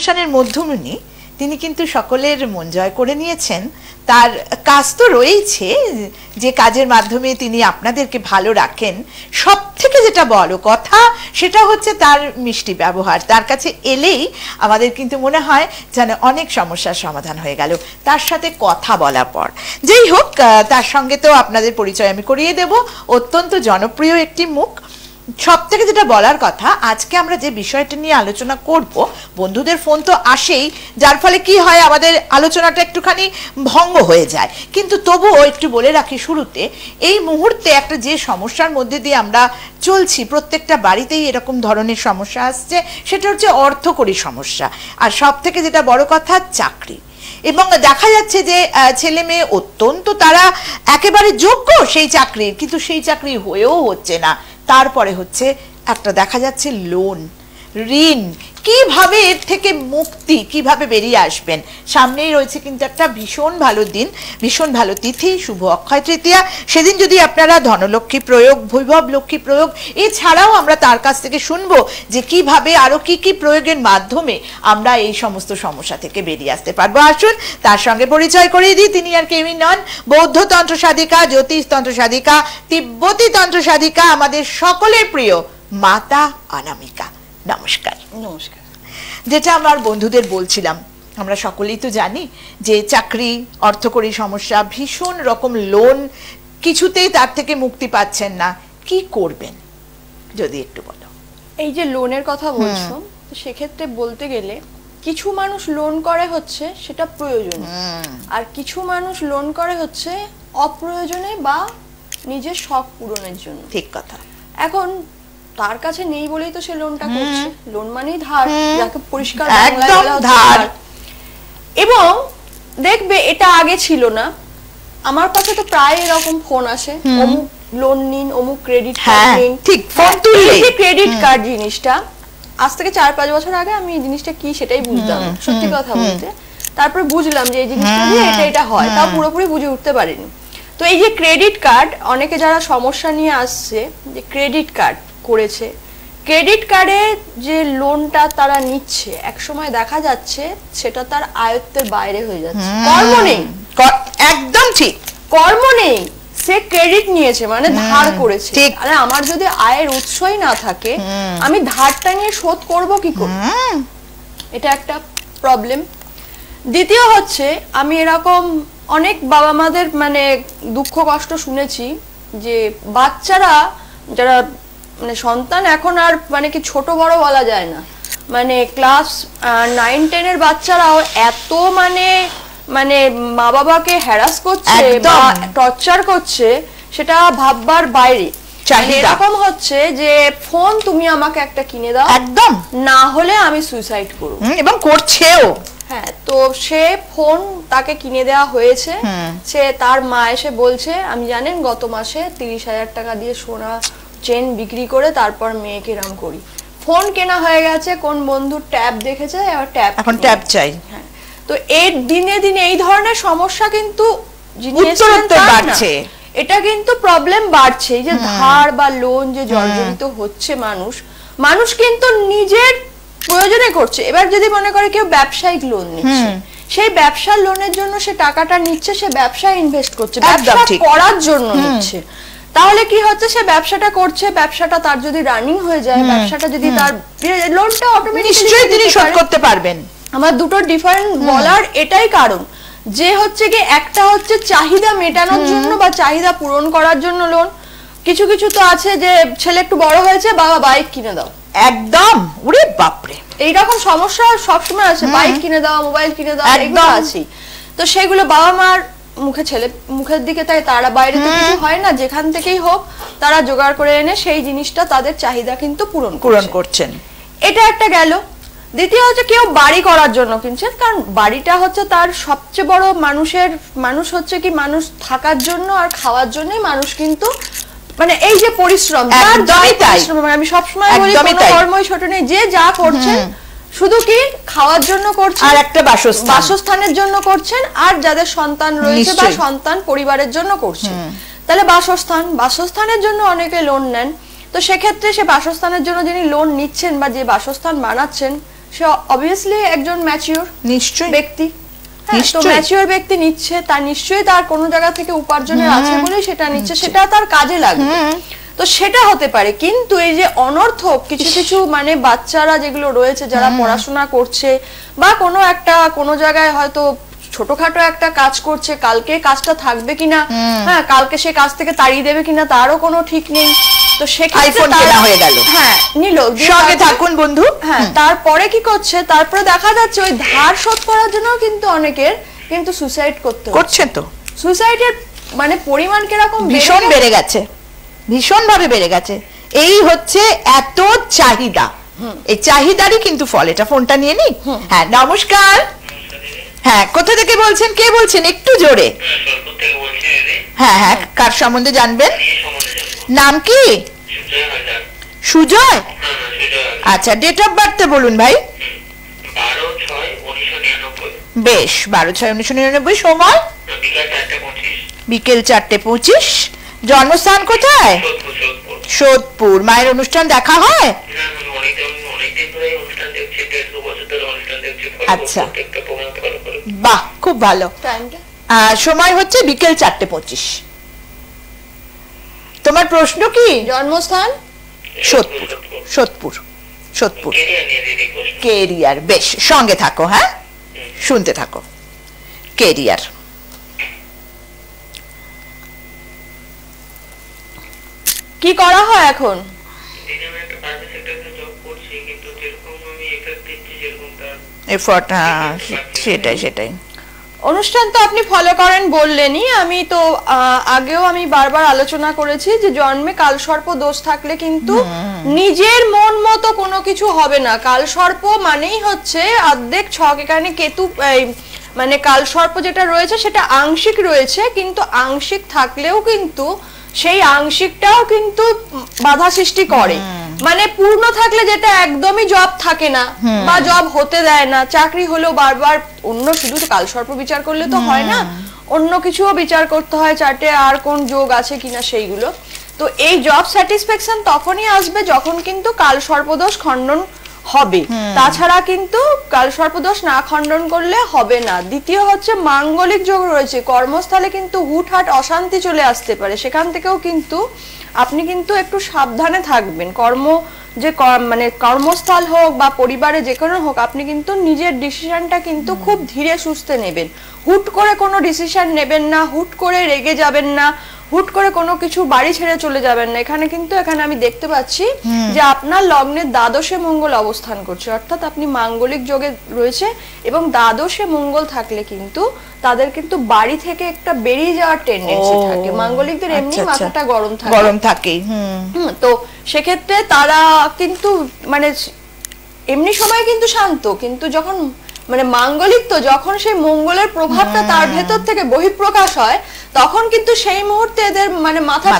অনুষ্ঠানের মধ্যমণি তিনি কিন্তু সকলের মন জয় করে নিয়েছেন। তার কাজ তো রয়েছে, যে কাজের মাধ্যমে তিনি আপনাদেরকে ভালো রাখেন। সব থেকে যেটা বড় কথা সেটা হচ্ছে তার মিষ্টি ব্যবহার। তার কাছে এলেই আমাদের কিন্তু মনে হয় যেন অনেক সমস্যার সমাধান হয়ে গেল তার সাথে কথা বলার পর। যেই হোক, তার সঙ্গে তো আপনাদের পরিচয় আমি করিয়ে দেব। অত্যন্ত জনপ্রিয় একটি মুখ। সব থেকে যেটা বলার কথা, আজকে আমরা যে বিষয়টা নিয়ে আলোচনা করব, বন্ধুদের ফোন তো আসেই, যার ফলে কি হয় আমাদের আলোচনাটা একটুখানি ভঙ্গ হয়ে যায়। কিন্তু তবুও একটু বলে রাখি শুরুতে, এই মুহূর্তে একটা যে সমস্যার মধ্যে দিয়ে আমরা চলছি, প্রত্যেকটা বাড়িতেই এরকম ধরনের সমস্যা আসছে, সেটা হচ্ছে অর্থকরী সমস্যা। আর সব থেকে যেটা বড় কথা, চাকরি। এবং দেখা যাচ্ছে যে ছেলে মেয়ে অত্যন্ত তারা একেবারে যোগ্য সেই চাকরির, কিন্তু সেই চাকরি হয়েও হচ্ছে না। তারপরে হচ্ছে একটা দেখা যাচ্ছে লোন, ঋণ। কিভাবে এর থেকে মুক্তি, কিভাবে বেরিয়ে আসবেন? সামনেই রয়েছে কিন্তু একটা ভীষণ ভালো দিন, ভীষণ ভালো তিথি, শুভ অক্ষয় তৃতীয়া। সেদিন যদি আপনারা ধনলক্ষ্মী প্রয়োগ, বৈভব লক্ষ্মী প্রয়োগ, এছাড়াও আমরা তার কাছ থেকে শুনবো যে কিভাবে আরো কি কি প্রয়োগের মাধ্যমে আমরা এই সমস্ত সমস্যা থেকে বেরিয়ে আসতে পারবো। আসুন তার সঙ্গে পরিচয় করিয়ে দিই। তিনি আর কেউই নন, বৌদ্ধ তন্ত্র সাধিকা, জ্যোতিষ তন্ত্র সাধিকা, তিব্বতী তন্ত্র সাধিকা, আমাদের সকলের প্রিয় মাতা অনামিকা। নমস্কার। নমস্কার। যেটা আমার বন্ধুদের বলছিলাম, আমরা সকলেই তো জানি যে চাকরি, অর্থকরী সমস্যা, ভীষণ রকম লোন, কিছুতেই তার থেকে মুক্তি পাচ্ছেন না। কি করবেন যদি একটু বলো। এই যে লোনের কথা বলছো, তো সেক্ষেত্রে বলতে গেলে কিছু মানুষ লোন করে হচ্ছে সেটা প্রয়োজনে, আর কিছু মানুষ লোন করে হচ্ছে অপ্রয়োজনে বা নিজের শখ পূরণের জন্য। ঠিক কথা। এখন তার কাছে নেই বলেই তো সে লোনটা করছে। লোন মানেই ধার, যাকে পরিষ্কার একদম ধার। এবং দেখবে এটা আগে ছিল না। আমার কাছে তো প্রায় এরকম ফোন আসে, অমুক লোন নিন, অমুক ক্রেডিট কার্ড নিন। ঠিক, ফোন তুললে এই ক্রেডিট কার্ড জিনিসটা আজ থেকে 4-5 বছর আগে আমি এই জিনিসটা কি সেটাই বুঝতাম, সত্যি কথা বলতে। তারপরে বুঝলাম যে এই জিনিসটা দিয়ে এটা হয়, তাও পুরোপুরি বুঝে উঠতে পারিনি। তো এই যে ক্রেডিট কার্ড, অনেকে যারা সমস্যা নিয়ে আসছে যে ক্রেডিট কার্ড করেছে, ক্রেডিট কার্ডে যে লোনটা তারা নিচ্ছে, এক সময় দেখা যাচ্ছে সেটা তার আয়ত্তের বাইরে হয়ে যাচ্ছে। কর্ম নেই, একদম ঠিক, কর্ম নেই, সে ক্রেডিট নিয়েছে মানে ধার করেছে। আরে আমার যদি আয়ের উৎসই না থাকে, আমি ধারটা নিয়ে শোধ করব কি করে? এটা একটা প্রবলেম। দ্বিতীয় হচ্ছে, আমি এরকম অনেক বাবা মাদের মানে দুঃখ কষ্ট শুনেছি যে বাচ্চারা যারা মানে সন্তান, এখন আর মানে কি ছোট বড় বলা যায় না, মানে ক্লাস 9-10 এর বাচ্চারাও এত মানে মানে মা বাবাকে হ্যারাস করছে বা টর্চার করছে, সেটা ভাববার বাইরে। এরকম হচ্ছে যে ফোন তুমি আমাকে একটা কিনে দাও, একদম, না হলে আমি সুইসাইড করব, এবং করছেও। হ্যাঁ, তো সে ফোন তাকে কিনে দেওয়া হয়েছে। সে তার মা এসে বলছে, আমি জানেন গত মাসে 30,000 টাকা দিয়ে সোনা চেন বিক্রি করে তারপর মেয়েকে এরম করি। ফোন কেনা হয়ে গেছে, কোন বন্ধু ট্যাব দেখেছে, এবার ট্যাব, এখন ট্যাব চাই। হ্যাঁ, তো এর দিনে দিনে এই ধরনের সমস্যা কিন্তু বাড়ছে। এটা কিন্তু প্রবলেম বাড়ছে। এই যে ধার বা লোন যে জর্জরিত হচ্ছে মানুষ, মানুষ কিন্তু নিজের প্রয়োজনে করছে। এবার যদি মনে করে কেউ ব্যবসায়িক লোন নিচ্ছে, সেই ব্যবসার লোনের জন্য সে টাকাটা নিচ্ছে, সে ব্যবসায় ইনভেস্ট করছে, ব্যবসা করার জন্য নিচ্ছে। তাহলে কি হচ্ছে, সে ব্যবসাটা করছে, ব্যবসাটা তার যদি রানিং হয়ে যায়, ব্যবসাটা যদি তার লোনটা নিশ্চয়ই তিনি শোধ করতে পারবেন। আমার দুটো ডিফারেন্ট বলার এটাই কারণ যে হচ্ছে কি, একটা হচ্ছে চাহিদা মেটানোর জন্য বা চাহিদা পূরণ করার জন্য লোন। কিছু কিছু তো আছে যে ছেলে একটু বড় হয়েছে, বাবা বাইক কিনে দাও, একদম, ওরে বাপরে, এইরকম সমস্যা সবসময় আছে, বাইক কিনে দাও, মোবাইল কিনে দাও, এগুলো আছে। তো সেগুলো বাবা মার মুখে, ছেলে মুখের দিকে তাই, তারা বাইরে তো কিছু হয় না, যেখান থেকেই হোক তারা জোগাড় করে এনে সেই জিনিসটা তাদের চাহিদা কিন্তু পূরণ করছেন। এটা একটা গেল। দ্বিতীয় হচ্ছে কেউ বাড়ি করার জন্য কিনছেন, কারণ বাড়িটা হচ্ছে তার সবচেয়ে বড় মানুষ হচ্ছে কি, মানুষ থাকার জন্য আর খাওয়ার জন্যই মানুষ কিন্তু মানে এই যে পরিশ্রম, আমি সবসময় বলি কোনো কর্মই ছোট নেই, যে যা করছেন শুধু কি খাওয়ার জন্য করছেন, আর একটা বাসস্থানের জন্য করছেন, আর যাদের সন্তান রয়েছে বা সন্তান পরিবারের জন্য করছেন। তাহলে বাসস্থানের জন্য অনেকে লোন নেন। তো সেক্ষেত্রে সে বাসস্থানের জন্য যিনি লোন নিচ্ছেন বা যে বাসস্থান বানাচ্ছেন, সে অবভিয়াসলি একজন ম্যাচিওর নিশ্চয়ই ব্যক্তি। তো ম্যাচিওর ব্যক্তি নিচ্ছে, তার নিশ্চয়ই তার কোনো জায়গা থেকে উপার্জনের আছে বলে সেটা নিচ্ছে, সেটা তার কাজে লাগবে, তো সেটা হতে পারে। কিন্তু এই যে অনর্থক কিছু কিছু মানে বাচ্চারা যেগুলো রয়েছে যারা পড়াশোনা করছে বা কোনো জায়গায় হয়তো ছোটখাটো একটা কাজ করছে, কালকে কাজটা থাকবে কিনা, হ্যাঁ কালকে সে কাজ থেকে তাড়িয়ে দেবে কিনা তারও কোনো ঠিক নেই। তো আইফোন কেনা হয়ে গেল, হ্যাঁ নিল, সঙ্গে থাকুন বন্ধু। হ্যাঁ তারপরে কি করছে, তারপরে দেখা যাচ্ছে ওই ধার শোধ করার জন্য কিন্তু অনেকের কিন্তু সুসাইড করছে। তো সুসাইডের মানে পরিমাণ কিরকম ভীষণ বেড়ে গেছে, ভীষণ ভাবে বেড়ে গেছে। এই হচ্ছে এত চাহিদা, এই চাহিদারই কিন্তু ফল। এটা ফোনটা নিয়ে নি। হ্যাঁ নমস্কার। হ্যাঁ কোথা থেকে বলছেন, কে বলছেন একটু জোরে? হ্যাঁ হ্যাঁ, কার সম্বন্ধে জানবেন? নাম কি? সুজয়। আচ্ছা ডেট অফ বার্থ বলুন ভাই। বেশ, 12/6/1999। সময় বিকেল 4:25। জন্মস্থান কোথায়? সোদপুর। মায়ের অনুষ্ঠান দেখা হয়? আচ্ছা বাহ, খুব ভালো। সময় হচ্ছে বিকেল 4:25। তোমার প্রশ্ন কি? জন্মস্থান সোদপুর। সোদপুর, সোদপুর কেরিয়ার। বেশ, সঙ্গে থাকো, হ্যাঁ শুনতে থাকো। কেরিয়ার কি করা হয় এখন? এফর্ট, সেটাই সেটাই। অনুষ্ঠান তো আপনি ফলো করেন বললেনই, আমি তো আগেও আমি বারবার আলোচনা করেছি যে জন্মে কালসর্প দোষ থাকলে কিন্তু নিজের মন মতো কোনো কিছু হবে না। কালসর্প মানেই হচ্ছে অর্ধেক ছক, এখানে কেতু মানে কালসর্প যেটা রয়েছে সেটা আংশিক রয়েছে, কিন্তু আংশিক থাকলেও কিন্তু সেই আংশিকটাও কিন্তু বাধা সৃষ্টি করে। মানে পূর্ণ থাকলে যেটা একদমই জব থাকে না বা জব হতে দেয় না, চাকরি হলেও বারবার অন্য শুধু কালসর্প বিচার করলে তো হয় না, অন্য কিছুও বিচার করতে হয় চার্টে আর কোন যোগ আছে কিনা সেইগুলো। তো এই জব স্যাটিসফ্যাকশন তখনই আসবে যখন কিন্তু কালসর্পদোষ খণ্ডন হবে, তাছাড়া কিন্তু কালসর্পদোষ না খণ্ডন করলে হবে না। দ্বিতীয় হচ্ছে মাঙ্গলিক যোগ রয়েছে, কর্মস্থলে কিন্তু হুটহাট অশান্তি চলে আসতে পারে, সেখান থেকেও কিন্তু আপনি কিন্তু একটু সাবধানে থাকবেন। যে মানে কর্মস্থল হোক বা পরিবারে যে কোনো হোক, আপনি কিন্তু নিজের ডিসিশনটা কিন্তু খুব ধীরে সুস্থে নেবেন। হুট করে কোনো ডিসিশন নেবেন না, হুট করে রেগে যাবেন না, হুট করে কোনো কিছু বাড়ি ছেড়ে চলে যাবেন না। এখানে আমি দেখতে পাচ্ছি যে আপনার লগ্নের দ্বাদশে মঙ্গল অবস্থান করছে, অর্থাৎ আপনি মাঙ্গলিক যোগে রয়েছে, এবং দ্বাদশে মঙ্গল থাকলে কিন্তু তাদের কিন্তু বাড়ি থেকে একটা বেরিয়ে যাওয়ার টেন্ডেন্সি থাকে। মাঙ্গলিকদের এমনি মাথাটা গরম থাকে। তো সেক্ষেত্রে তারা কিন্তু মানে এমনি সময় কিন্তু শান্ত, কিন্তু যখন মানে মাঙ্গলিক তো যখন সেই মঙ্গলের প্রভাবটা তার ভেতর থেকে বহিঃপ্রকাশ হয়, তখন কিন্তু সেই মুহূর্তে এদের মানে মাথা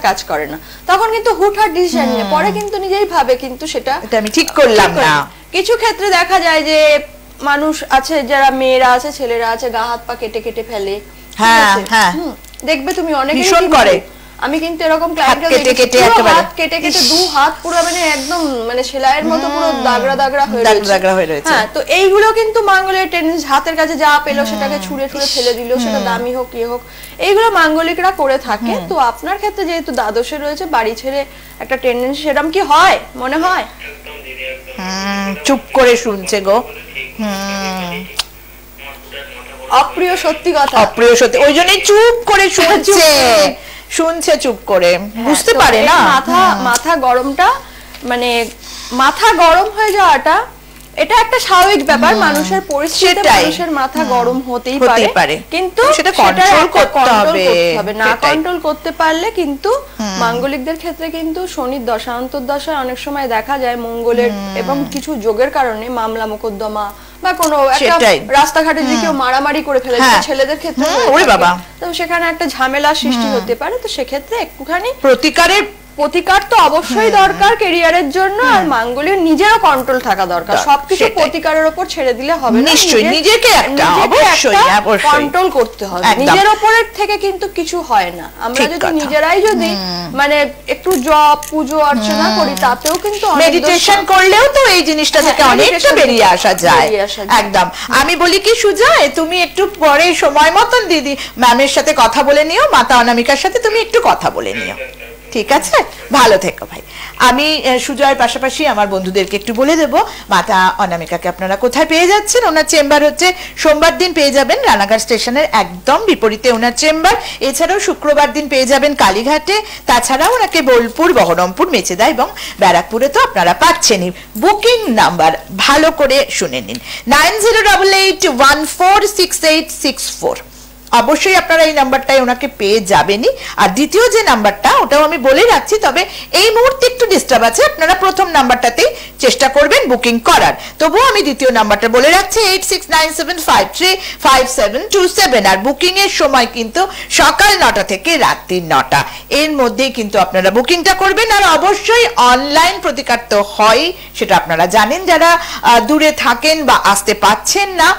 কাজ করে না, তখন কিন্তু হুটহাট ডিসিশন নিয়ে পরে কিন্তু নিজেই ভাবে কিন্তু সেটা আমি ঠিক করলাম না। কিছু ক্ষেত্রে দেখা যায় যে মানুষ আছে, যারা মেয়েরা আছে, ছেলেরা আছে, গা হাত পা কেটে কেটে ফেলে। হ্যাঁ হ্যাঁ, দেখবে তুমি অনেকেই করে। আমি কিন্তু এরকম ক্লায়েন্টকে দেখেছি হাত কেটে কেটে দু হাত পুরো মানে একদম মানে সেলাইয়ের মতো পুরো দাগড়া হয়ে রয়েছে। হ্যাঁ, তো এইগুলো কিন্তু মাঙ্গলিক টেন্ডেন্সি, হাতের কাছে যা পেলো সেটাকে ছুঁড়ে ফেলে দিল, সেটা দামি হোক কি হোক, এইগুলো মাঙ্গলিকরা করে থাকে। তো আপনার ক্ষেত্রে যেহেতু দ্বাদশে রয়েছে, বাড়ি ছেড়ে একটা টেন্ডেন্সি, সেরকম কি হয় মনে হয়? চুপ করে শুনছে গো। অপ্রিয় সত্যি কথা, অপ্রিয় সত্যি, ওই জন্যই চুপ করে শুনছে চুপ করে, বুঝতে পারে না। মাথা গরমটা মানে মাথা গরম হয়ে যাওয়াটা এটা একটা স্বাভাবিক ব্যাপার, মানুষের পরিস্থিতিতে মানুষের মাথা গরম হতেই পারে, কিন্তু সেটা কন্ট্রোল করতে হবে। না কন্ট্রোল করতে পারলে কিন্তু মাঙ্গলিকদের ক্ষেত্রে কিন্তু শনির দশা অন্তর্দশায় অনেক সময় দেখা যায় মঙ্গলের এবং কিছু যোগের কারণে মামলা মোকদ্দমা বা কোনো একটা রাস্তাঘাটে যে কেউ মারামারি করে ফেলেছে, ছেলেদের ক্ষেত্রে তো সেখানে একটা ঝামেলা সৃষ্টি হতে পারে। তো সেক্ষেত্রে একটুখানি প্রতিকার তো অবশ্যই দরকার ক্যারিয়ারের জন্য, আর মাঙ্গলিক নিজেরও কন্ট্রোল থাকা দরকার। সবকিছু প্রতিকারের উপর ছেড়ে দিলে হবে না, নিশ্চয়ই নিজেকে একটা অবশ্যই কন্ট্রোল করতে হবে। নিজের উপরের থেকে কিন্তু কিছু হয় না। আমরা যদি নিজেরাই যদি মানে একটু জপ পুজো অর্চনা করি, তাতেও কিন্তু মেডিটেশন করলেও তো এই জিনিসটা থেকে অনেকটা বেরিয়ে আসা যায়। একদম। আমি বলি কি সুজয়, তুমি একটু পরে সময় মতন দিদি ম্যামের সাথে কথা বলে নিও, মাতা অনামিকার সাথে তুমি একটু কথা বলে নিও, ঠিক আছে? ভালো থেকো ভাই। আমি সুজয়ের পাশাপাশি আমার বন্ধুদেরকে একটু বলে দেব, মাতা অনামিকাকে আপনারা কোথায় পেয়ে যাচ্ছেন। ওনার চেম্বার হচ্ছে সোমবার দিন পেয়ে যাবেন রানাঘাট স্টেশনের একদম বিপরীতে ওনার চেম্বার। এছাড়াও শুক্রবার দিন পেয়ে যাবেন কালীঘাটে। তাছাড়াও ওনাকে বোলপুর, বহরমপুর, মেচেদা এবং ব্যারাকপুরে তো আপনারা পাচ্ছেনই। বুকিং নাম্বার ভালো করে শুনে নিন, 9088146864। অবশ্যই আপনারা এই নাম্বারটাই ওনাকে পেয়ে যাবেনই। আর দ্বিতীয় যে নাম্বারটা, ওটাও আমি বলে রাখছি, তবে এই মুহূর্তে একটু ডিস্টার্ব আছে, আপনারা প্রথম নাম্বারটাতেই চেষ্টা করবেন বুকিং করার। তবুও আমি দ্বিতীয় নাম্বারটা বলে রাখছি, 8697535727। আর বুকিং এর সময় কিন্তু সকাল 9টা থেকে রাত্রি 9টা, এর মধ্যেই কিন্তু আপনারা বুকিংটা করবেন। আর অবশ্যই অনলাইন প্রতিকার তো হয়, সেটা আপনারা জানেন। যারা দূরে থাকেন বা আসতে পাচ্ছেন না,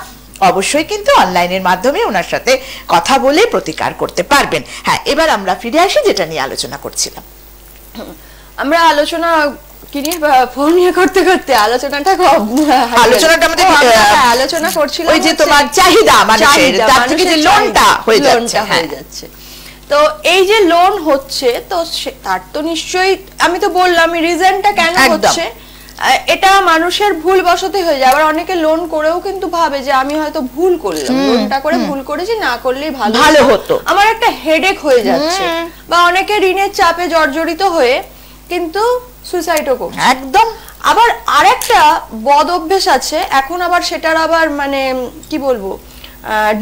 অবশ্যই কিন্তু অনলাইনের মাধ্যমে ওনার সাথে কথা বলে প্রতিকার করতে পারবেন। হ্যাঁ, এবার আমরা ফিরে আসি যেটা নিয়ে আলোচনা করছিলাম। আমরা আলোচনা কি নিয়ে ফোন নিয়ে করতে করতে আলোচনাটা আমাদের আলোচনা করছিলাম ওই যে তোমার চাহিদা মানুষের, তার থেকে যে লোনটা হয়ে যাচ্ছে। তো এই যে লোন হচ্ছে, তো তার তো নিশ্চয়ই আমি তো বললাম রিজনটা কেন হচ্ছে। এটা মানুষের ভুল বশতে হয়ে যায়। আবার অনেকে লোন করেও কিন্তু ভাবে যে আমি হয়তো ভুল করলাম, লোনটা করে ভুল করেছি, না করলেই ভালো হতো, আমার একটা হেডেক হয়ে যাচ্ছে। বা অনেকে ঋণের চাপে জর্জরিত হয়ে কিন্তু সুইসাইডও করছে। একদম। আবার আরেকটা বদ অভ্যেস আছে এখন, আবার সেটার আবার মানে কি বলবো,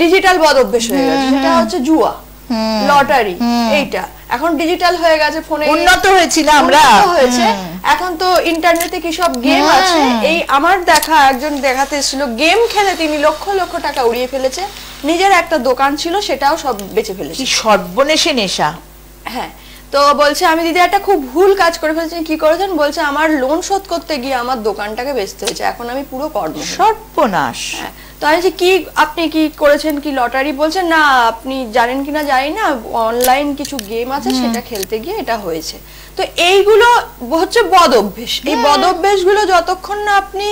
ডিজিটাল বদ অভ্যেস হয়ে গেছে, সেটা হচ্ছে জুয়া, লটারি। এইটা এখন ডিজিটাল হয়ে গেছে, ফোনে উন্নত হয়েছিল, আমরা হয়েছে। এখন তো ইন্টারনেটে কি সব গেম আছে। এই আমার দেখা একজন দেখাতে এসেছিল, গেম খেলে তিনি লক্ষ লক্ষ টাকা উড়িয়ে ফেলেছে। নিজের একটা দোকান ছিল, সেটাও সব বেচে ফেলেছে। কি সর্বনেশে নেশা। হ্যাঁ, তো বলছে আমি দিদি একটা খুব ভুল কাজ করে ফেলেছি। কি করেছেন? বলছে আমার লোন শোধ করতে গিয়ে আমার দোকানটাকে বেচতে হয়েছে, এখন আমি পুরো সর্বনাশ। তো আমি কি আপনি কি করেছেন কি লটারি? বলছেন না, আপনি জানেন কিনা জানি না, অনলাইন কিছু গেম আছে, সেটা খেলতে গিয়ে এটা হয়েছে। তো এইগুলো হচ্ছে বদ অভ্যেস। এই বদ অভ্যেস গুলো যতক্ষণ না আপনি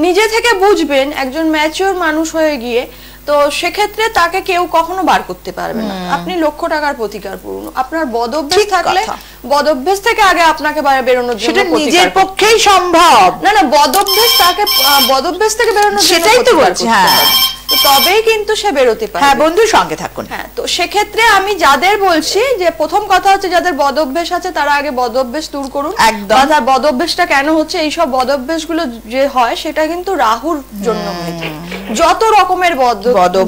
নিজে থেকে বুঝবেন, একজন ম্যাচিওর মানুষ হয়ে গিয়ে, তো সেক্ষেত্রে তাকে কেউ কখনো বার করতে পারবে না। আপনি লক্ষ টাকার প্রতিকার করুন, আপনার বদ অভ্যেস থাকলে বদ অভ্যেস থেকে আগে আপনাকে বেরোনোর জন্য সেটা নিজের পক্ষেই সম্ভব না। বদ অভ্যেস থেকে বেরোনোর জন্য সেটাই তো বলছি। হ্যাঁ, তবেই কিন্তু সে বেরোতে পারে। হ্যাঁ, বন্ধুর সঙ্গে থাকুন। হ্যাঁ, তো সেক্ষেত্রে আমি যাদের বলছি যে প্রথম কথা হচ্ছে যাদের বদ অভ্যেস আছে তারা আগে বদ অভ্যেস দূর করুন। একদম। তার বদ অভ্যেসটা কেন হচ্ছে, এইসব বদ অভ্যেস গুলো যে হয় সেটা কিন্তু রাহুর জন্য হয়ে থাকে। যত রকমের বদ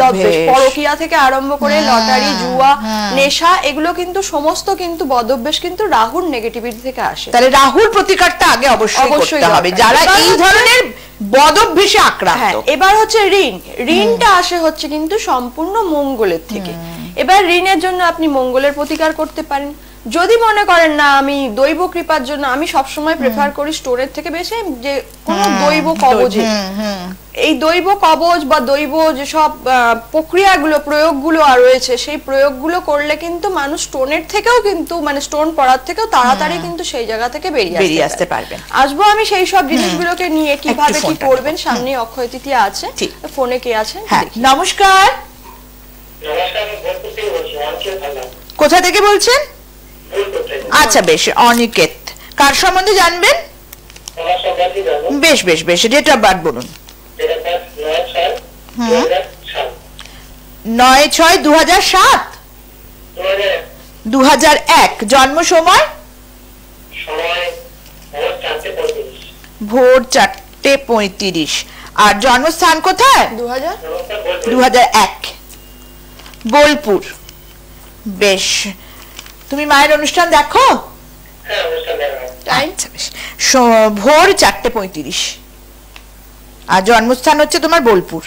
অভ্যেস, পরকীয়া থেকে আরম্ভ করে লটারি, জুয়া, নেশা, এগুলো কিন্তু সমস্ত কিন্তু বদ অভ্যেস কিন্তু রাহুর নেগেটিভিটি থেকে আসে। তাহলে রাহুর প্রতিকারটা আগে অবশ্যই করতে হবে যারা এই ধরনের বদ অভ্যেসে আক্রান্ত। এবার হচ্ছে ঋণটা আসে হচ্ছে কিন্তু সম্পূর্ণ মঙ্গলের থেকে। এবার ঋণের জন্য আপনি মঙ্গলের প্রতিকার করতে পারেন। যদি মনে করেন না আমি দৈব কৃপার জন্য, আমি সবসময় প্রেফার করি স্টোরের থেকে বেশি যে কোন দৈব কবজে, এই দৈব কবজ বা দৈব যেসব প্রক্রিয়াগুলো, প্রয়োগগুলো রয়েছে, সেই প্রয়োগগুলো করলে কিন্তু মানুষ স্টোনের থেকেও কিন্তু মানে স্টোন পড়ার থেকেও তাড়াতাড়ি কিন্তু সেই জায়গা থেকে বেরিয়ে আসতে পারবেন। আসবো আমি সেই সব জিনিসগুলোকে নিয়ে, কিভাবে কি করবেন। সামনে অক্ষয় তৃতীয়া আছে, ফোনে কে আছেন? নমস্কার। কোথা থেকে বলছেন? আচ্ছা, বেশ, অনিকেত। কার সম্বন্ধে জানবেন? বেশ বেশ বেশ, ডেট অফ বার্থ বলুন। 9/6/2007। 2001। জন্ম সময়? ভোর 4:35। আর জন্মস্থান কোথায়? 2001 বোলপুর। বেশ, তুমি মায়ের অনুষ্ঠান দেখো? ভোর 4:35। আর জন্মস্থান হচ্ছে তোমার বোলপুর।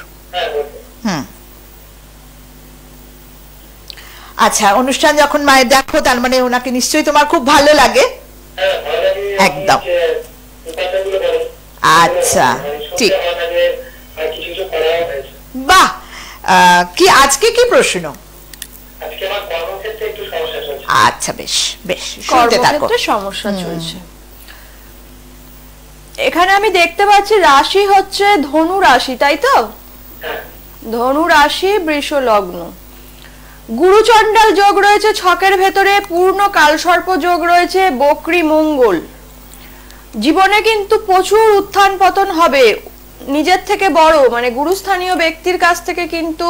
আচ্ছা, অনুষ্ঠান যখন মায়ের দেখো, তার মানে ওনাকে নিশ্চয়ই তোমার খুব ভালো লাগে। একদম। আচ্ছা, ঠিক। বাহ, কি আজকে কি প্রশ্ন? আচ্ছা, বেশ বেশ, শুনতে থাকো। কর্মক্ষেত্রে সমস্যা চলছে। এখানে আমি দেখতে পাচ্ছি রাশি হচ্ছে ধনু রাশি, তাই তো? ধনু রাশি, বৃষ লগ্ন। গুরুচণ্ডাল যোগ রয়েছে ছকের ভেতরে, পূর্ণ কালসর্প যোগ রয়েছে, বক্রী মঙ্গল। জীবনে কিন্তু প্রচুর উত্থান পতন হবে, নিজের থেকে বড় মানে গুরুস্থানীয় ব্যক্তির কাছ থেকে কিন্তু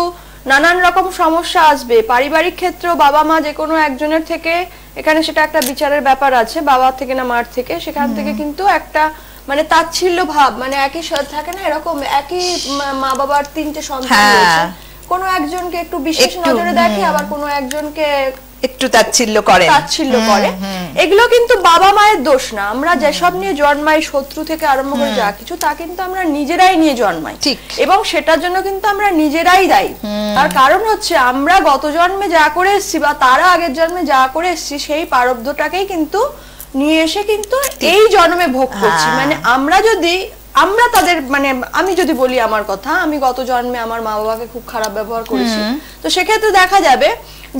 নানান রকম সমস্যা আসবে। পারিবারিক ক্ষেত্রেও বাবা মা যে কোনো একজনের থেকে, এখানে সেটা একটা বিচারের ব্যাপার আছে, বাবা থেকে না মার থেকে, সেখান থেকে কিন্তু একটা মানে তাচ্ছিল্য ভাব, মানে একই সাথে থাকে না এরকম, একই মা বাবার তিনটে সন্তান রয়েছে, কোনো একজনকে একটু বিশেষ নজরে দেখে, আবার কোনো একজনকে একটু তাচ্ছিল্য করে। এগুলো কিন্তু বাবা মায়ের দোষ না। আমরা যেসব নিয়ে জন্মাই, শত্রু থেকে আরম্ভ করে যা কিছু, তা কিন্তু আমরা নিজেরাই নিয়ে জন্মাই, এবং সেটার জন্য কিন্তু আমরা নিজেরাই দায়ী। তার কারণ হচ্ছে আমরা গত জন্মে যা করে এসেছি বা তারা আগের জন্মে যা করে এসেছি, সেই প্রারব্ধটাকেই কিন্তু নিয়ে এসে কিন্তু এই জন্মে ভোগ করছি। মানে আমরা তাদের মানে আমি যদি বলি আমার কথা, আমি গত জন্মে আমার মা বাবাকে খুব খারাপ ব্যবহার করেছি, তো সেক্ষেত্রে দেখা যাবে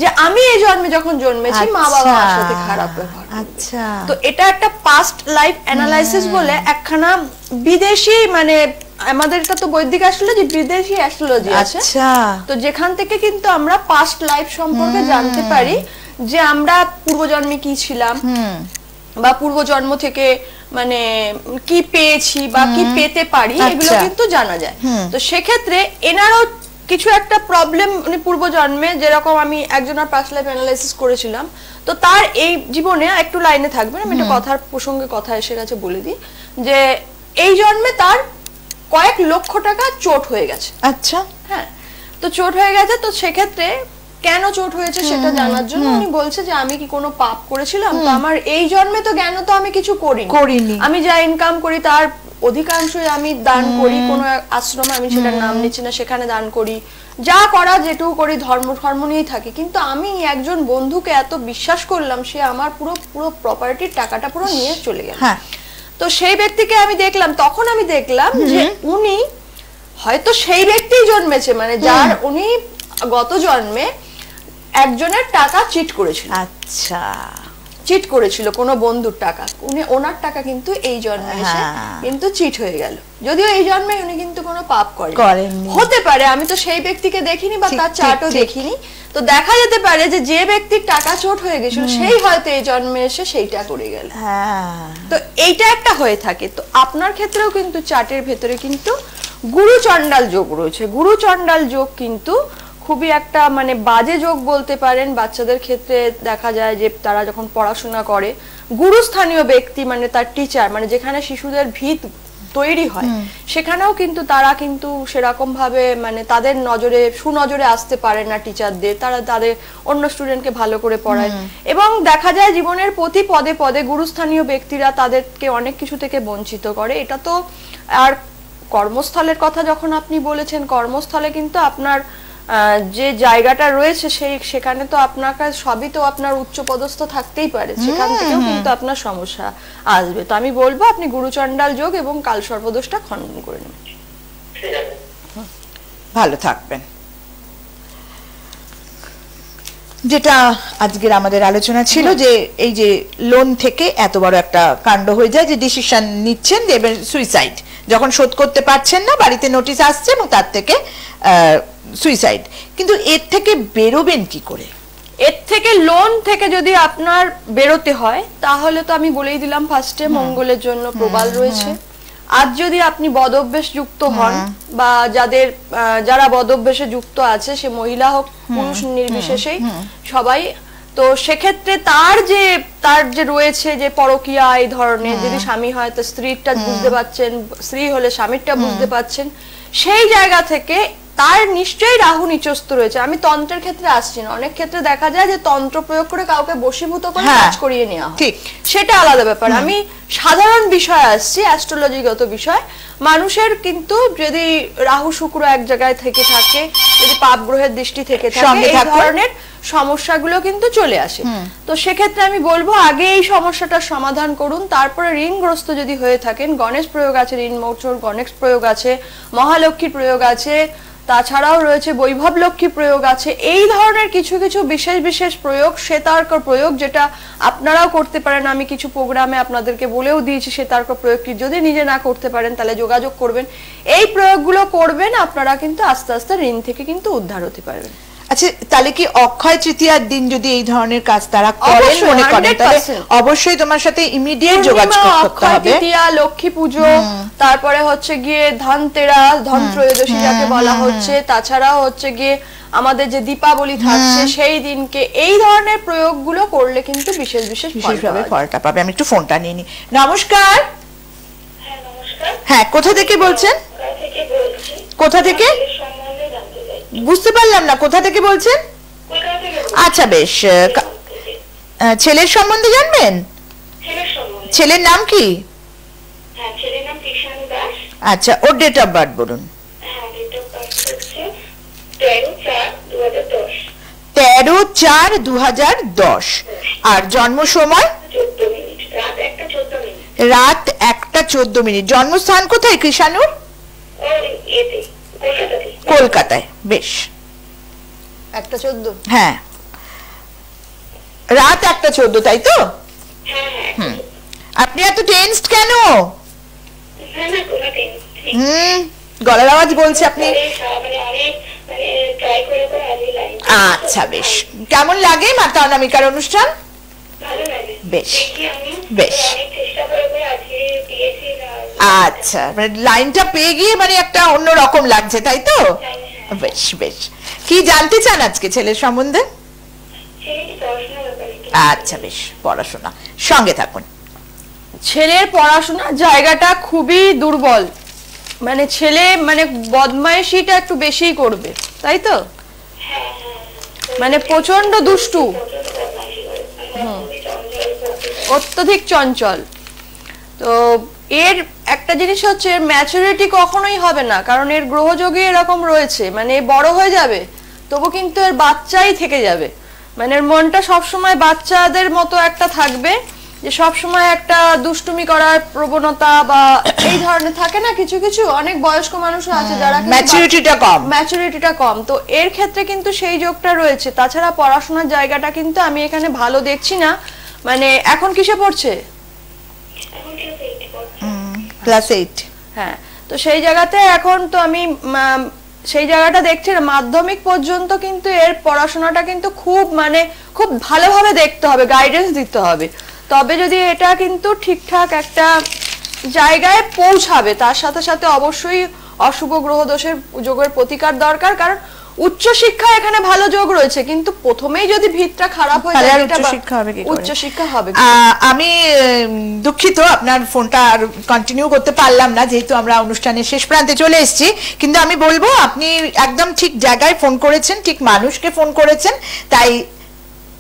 যে আমি এই জন্মে যখন জন্মেছি মা বাবা আমার সাথে খারাপ ব্যবহার। আচ্ছা, তো এটা একটা পাস্ট লাইফ অ্যানালাইসিস বলে একখানা বিদেশি, মানে আমাদের এটা তো বৈদিক অ্যাস্ট্রোলজি, বিদেশি অ্যাস্ট্রোলজি আছে। তো যেখান থেকে কিন্তু আমরা পাস্ট লাইফ সম্পর্কে জানতে পারি যে আমরা পূর্বজন্মে কি ছিলাম, বা পূর্বজন্ম থেকে মানে কি পেয়েছি বা কি পেতে পারি, এগুলো কিন্তু জানা যায়। তো সেক্ষেত্রে এনারও কিছু একটা প্রবলেম, মানে পূর্বজন্মে যেরকম আমি একজনের পাস্ট লাইফ অ্যানালাইসিস করেছিলাম, তো তার এই জীবনে একটু লাইনে থাকবে, আমি একটা কথার প্রসঙ্গে কথা এসে গেছে বলে দিই, যে এই জন্মে তার কয়েক লক্ষ টাকা চোট হয়ে গেছে। আচ্ছা, হ্যাঁ, তো চোট হয়ে গেছে, তো সেক্ষেত্রে কেন চোট হয়েছে সেটা জানার জন্য উনি বলছে যে আমি কি কোনো পাপ করেছিলাম, তো আমার এই জন্মে তো জ্ঞান তো আমি কিছু করিনি, আমি যা ইনকাম করি তার অধিকাংশই আমি দান করি, কোনো আশ্রমে, আমি সেটার নাম নিচ্ছি না, সেখানে দান করি, যা করা যেটুকু করি, ধর্ম নিয়েই থাকি। কিন্তু আমি একজন বন্ধুকে এত বিশ্বাস করলাম, সে আমার পুরো প্রপার্টির টাকাটা পুরো নিয়ে চলে গেল। তো সেই ব্যক্তিকে আমি দেখলাম, তখন আমি দেখলাম যে উনি হয়তো সেই ব্যক্তিই জন্মেছে, মানে যার উনি গত জন্মে একজনের টাকা চিট করেছিল। আচ্ছা, চিট করেছিল কোনো বন্ধুর টাকা, উনি ওনার টাকা কিন্তু এই জন্মে এসে কিন্তু চিট হয়ে গেল, যদিও এই জন্মে উনি কিন্তু কোনো পাপ করেননি। হতে পারে, আমি তো সেই ব্যক্তিকে দেখিনি বা তার চার্টও দেখিনি, তো দেখা যেতে পারে যে যে ব্যক্তির টাকা চোট হয়ে গেছিল সেই হয়তো এই জন্মে এসে সেইটা করে গেল। তো এইটা একটা হয়ে থাকে। তো আপনার ক্ষেত্রেও কিন্তু চার্টের ভেতরে কিন্তু গুরুচণ্ডাল যোগ রয়েছে। গুরুচণ্ডাল যোগ কিন্তু খুবই একটা মানে বাজে যোগ বলতে পারেন। বাচ্চাদের ক্ষেত্রে দেখা যায় যে তারা যখন পড়াশোনা করে, গুরুস্থানীয় ব্যক্তি মানে তার টিচার, মানে যেখানে শিশুদের ভিত তৈরি হয়, সেখানেও কিন্তু তারা কিন্তু সেরকম ভাবে মানে তাদের নজরে সুনজরে আসতে পারে না টিচারদের, তারা তাদের অন্য স্টুডেন্টকে ভালো করে পড়ায়, এবং দেখা যায় জীবনের প্রতি পদে পদে গুরুস্থানীয় ব্যক্তিরা তাদেরকে অনেক কিছু থেকে বঞ্চিত করে। এটা তো আর কর্মস্থলের কথা যখন আপনি বলেছেন, কর্মস্থলে কিন্তু আপনার যে জায়গাটা রয়েছে সেখানে তো আপনার সবই তো আপনার উচ্চপদস্থ থাকতেই পারে, সেখান থেকেও কিন্তু আপনার সমস্যা আসবে। তো আমি বলবো আপনি গুরুচণ্ডাল যোগ এবং কালসর্পদোষটা খণ্ডন করে নেবেন। ভালো থাকবেন। যেটা আজকের আমাদের আলোচনা ছিল যে এই যে লোন থেকে এত বড় একটা কাণ্ড হয়ে যায়, যে ডিসিশন নিচ্ছেন যে সুইসাইড, যখন শোধ করতে পারছেন না, বাড়িতে নোটিশ আসছে এবং তার থেকে সুইসাইড। কিন্তু এর থেকে বেরোবেন কি করে? এর থেকে লোন থেকে যদি আপনার বেরোতে হয় তাহলে তো আমি বলেই দিলাম ফার্স্টে, মঙ্গলের জন্য প্রবাল রয়েছে। আজ যদি আপনি বদঅভ্যাস যুক্ত হন, বা যারা বদঅভ্যাসে যুক্ত আছে, সে মহিলা হোক পুরুষ নির্বিশেষেই সবাই, তো সেক্ষেত্রে তার যে রয়েছে যে পরকীয়া এই ধরনের, যদি স্বামী হয় তো স্ত্রীরটা বুঝতে পাচ্ছেন, স্ত্রী হলে স্বামীরটা বুঝতে পাচ্ছেন, সেই জায়গা থেকে তার নিশ্চয়ই রাহু নিচস্থ রয়েছে। আমি তন্ত্রের ক্ষেত্রে আসছি না, অনেক ক্ষেত্রে দেখা যায় যে তন্ত্র প্রয়োগ করে কাউকে বশীভূত করে কাজ করিয়ে নেওয়া হয়, সেটা আলাদা ব্যাপার। আমি সাধারণ বিষয় আসছি, অ্যাস্ট্রোলজিগত বিষয়। মানুষের কিন্তু যদি রাহু শুক্র এক জায়গায় থেকে থাকে, যদি পাপ গ্রহের দৃষ্টি থেকে থাকে, এই ধরনের সমস্যাগুলো কিন্তু চলে আসে। তো সেক্ষেত্রে আমি বলবো আগে এই সমস্যাটার সমাধান করুন, তারপরে ঋণগ্রস্ত যদি হয়ে থাকেন গণেশ প্রয়োগ আছে, ঋণ মোচন গণেশ প্রয়োগ আছে, মহালক্ষ্মীর প্রয়োগ আছে, তাছাড়াও রয়েছে বৈভব লক্ষ্মী প্রয়োগ আছে। এই ধরনের কিছু কিছু বিশেষ বিশেষ প্রয়োগ, শ্বেতার্ক প্রয়োগ, যেটা আপনারাও করতে পারেন। আমি কিছু প্রোগ্রামে আপনাদেরকে বলেও দিয়েছি শ্বেতার্ক প্রয়োগ কি, যদি নিজে না করতে পারেন তাহলে যোগাযোগ করবেন। এই প্রয়োগগুলো করবেন, আপনারা কিন্তু আস্তে আস্তে ঋণ থেকে কিন্তু উদ্ধার হতে পারবেন। আচ্ছা, তাহলে কি অক্ষয় তৃতীয়ার দিন যদি এই ধরনের কাজ তারা করেন মনে করেন, তাহলে অবশ্যই তোমার সাথে ইমিডিয়েট যোগাযোগ করতে হবে। অক্ষয় তৃতীয়া, লক্ষ্মী পুজো, তারপরে হচ্ছে গিয়ে ধনতেরাস, ধন ত্রয়োদশী যাকে বলা হচ্ছে, তাছাড়াও হচ্ছে গিয়ে আমাদের যে দীপাবলি থাকছে সেই দিনকে এই ধরনের প্রয়োগগুলো করলে কিন্তু বিশেষ বিশেষভাবে ফলটা পাবে। আমি একটু ফোনটা নিয়ে নিই। নমস্কার। হ্যাঁ, কোথা থেকে বলছেন? কোথা থেকে? বুঝতে পারলাম না, কোথা থেকে বলছেন? আচ্ছা বেশ, ছেলের সম্বন্ধে জানবেন? ছেলের নাম কি? আচ্ছা, ওর ডেট অফ বার্থ বলুন। 13/4/2010। আর জন্ম সময়? রাত 1:14। জন্মস্থান কোথায় কৃষাণুর? কলকাতায়। বেশ, 1:14। হ্যাঁ, রাত 1:14, তাই তো? আপনি এত টেনসড কেন? গলার আওয়াজ বলছে আপনি। আচ্ছা বেশ, কেমন লাগে মাতা অনামিকার অনুষ্ঠান? বেশ বেশ। আচ্ছা, মানে লাইনটা পেয়ে গিয়ে মানে একটা অন্য রকম লাগছে, তাই তো? বেশ বেশ। কি জানতে চান আজকে ছেলের সম্বন্ধে? আচ্ছা বেশ, পড়াশোনা, সঙ্গে থাকুন। ছেলের পড়াশোনার জায়গাটা খুবই দুর্বল, মানে ছেলে মানে বদমাইশিটা একটু বেশিই করবে, তাই তো? মানে প্রচন্ড দুষ্টু, অত্যধিক চঞ্চল। তো এর একটা জিনিস হচ্ছে ম্যাচুরিটি কখনোই হবে না, কারণ এর গ্রহযোগে এরকম রয়েছে, মানে বড় হয়ে যাবে তবু কিন্তু এর বাচ্চাই থেকে যাবে। মানে এর মনটা সবসময় বাচ্চাদের মতো একটা থাকবে, যে সবসময় একটা দুষ্টুমি করার প্রবণতা বা এই ধরনের থাকে না, কিছু কিছু অনেক বয়স্ক মানুষও আছে যারা ম্যাচুরিটিটা কম। তো এর ক্ষেত্রে কিন্তু সেই যোগটা রয়েছে। তাছাড়া পড়াশোনার জায়গাটা কিন্তু আমি এখানে ভালো দেখছি না। মানে এখন কিসে পড়ছে? ক্লাস 8। হ্যাঁ, তো সেই জায়গাতে এখন তো আমি সেই জায়গাটা দেখছি না, মাধ্যমিক পর্যন্ত কিন্তু এর পড়াশোনাটা কিন্তু খুব মানে খুব ভালোভাবে দেখতে হবে, গাইডেন্স দিতে হবে, তবে যদি এটা কিন্তু ঠিকঠাক একটা জায়গায় পৌঁছাবে। তার সাথে সাথে অবশ্যই অশুভ গ্রহ দোষের যোগের প্রতিকার দরকার, কারণ উচ্চ শিক্ষা এখানে ভালো যোগ রয়েছে, কিন্তু প্রথমেই যদি ভিতটা খারাপ হয়ে যায় উচ্চ শিক্ষা হবে। আমি দুঃখিত, আপনার ফোনটা আর কন্টিনিউ করতে পারলাম না, যেহেতু আমরা অনুষ্ঠানের শেষ প্রান্তে চলে এসেছি। কিন্তু আমি বলবো আপনি একদম ঠিক জায়গায় ফোন করেছেন, ঠিক মানুষকে ফোন করেছেন, তাই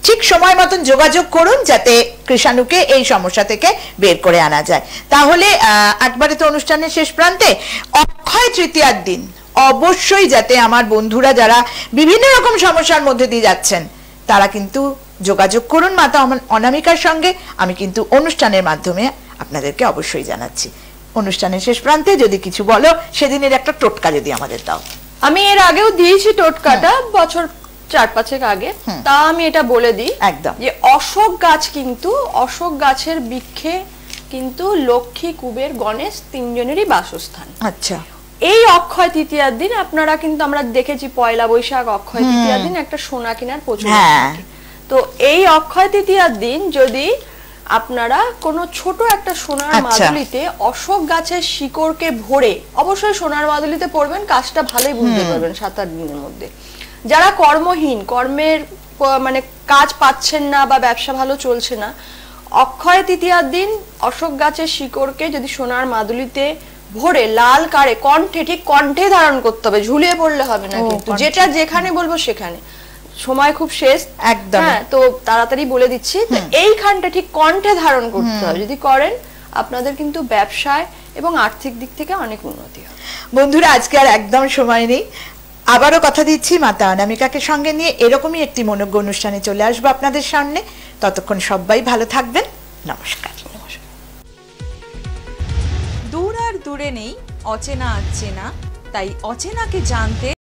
ঠিক সময় মতন যোগাযোগ করুন যাতে কৃষাণুকে এই সমস্যা থেকে বের করে আনা যায়। তাহলে একবারে তো অনুষ্ঠানের শেষ প্রান্তে, অক্ষয় তৃতীয়ার দিন অবশ্যই যাতে আমার বন্ধুরা যারা বিভিন্ন রকম সমস্যার মধ্যে দিয়ে যাচ্ছেন তারা কিন্তু যোগাযোগ করুন মাতা অনামিকার সঙ্গে। আমি কিন্তু অনুষ্ঠানের মাধ্যমে আপনাদেরকে অবশ্যই জানাচ্ছি। অনুষ্ঠানের শেষ প্রান্তে যদি কিছু বলো, সেদিনের একটা টোটকা যদি আমাদের দাও। আমি এর আগেও দিয়েছি টোটকাটা, বছর 4-5 আগে, তা আমি এটা বলে দিই একদম, যে অশোক গাছ, কিন্তু অশোক গাছের বৃক্ষে কিন্তু লক্ষ্মী, কুবের, গণেশ তিনজনেরই বাসস্থান। আচ্ছা, এই অক্ষয় তৃতীয়ার দিন আপনারা কিন্তু, আমরা দেখেছি পয়লা বৈশাখ অক্ষয় তৃতীয়ার দিন একটা সোনা কেনার প্রচুর থাকে। তো এই অক্ষয় তৃতীয়ার দিন যদি আপনারা কোনো ছোট একটা সোনার মাদুলিতে অশোক গাছের শিকড়কে ভরে, অবশ্যই সোনার মাদুলিতে পড়বেন, কাজটা ভালোই বুঝতে পারবেন 7-8 দিনের মধ্যে। যারা কর্মহীন, কর্মের মানে কাজ পাচ্ছেন না বা ব্যবসা ভালো চলছে না, অক্ষয় তৃতীয়ার দিন অশোক গাছের শিকড়কে যদি সোনার মাদুলিতে ভরে লাল কারে কণ্ঠে, ঠিক কণ্ঠে ধারণ করতে হবে, ঝুলিয়ে পড়লে হবে না কিন্তু, যেটা যেখানে বলবো সেখানে। সময় খুব শেষ একদম, হ্যাঁ, তো তাড়াতাড়ি বলে দিচ্ছি। তো এইখানটা ঠিক কণ্ঠে ধারণ করতে হবে, যদি করেন আপনাদের কিন্তু ব্যবসায় এবং আর্থিক দিক থেকে অনেক উন্নতি হবে। বন্ধুরা, আজকে আর একদম সময় নেই, আবারও কথা দিচ্ছি মাতা অনামিকাকে সঙ্গে নিয়ে এরকমই একটি মনোজ্ঞ অনুষ্ঠানে চলে আসবো আপনাদের সামনে। ততক্ষণ সবাই ভালো থাকবেন। নমস্কার। দূর আর দূরে নেই অচেনা আচেনা, তাই অচেনাকে জানতে